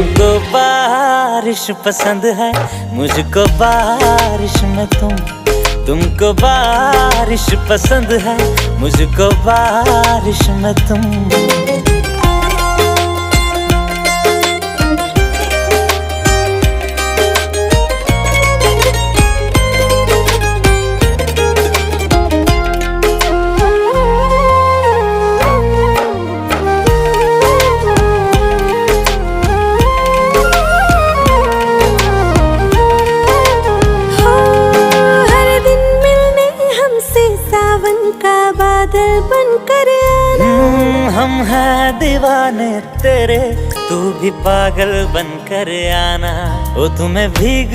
तुमको बारिश पसंद है, मुझको बारिश में तुमको बारिश पसंद है, मुझको बारिश में तुम। बादल बनकर आना। हम हैं दीवाने तेरे, तू भी पागल बनकर आना। ओ तुम्हें भीग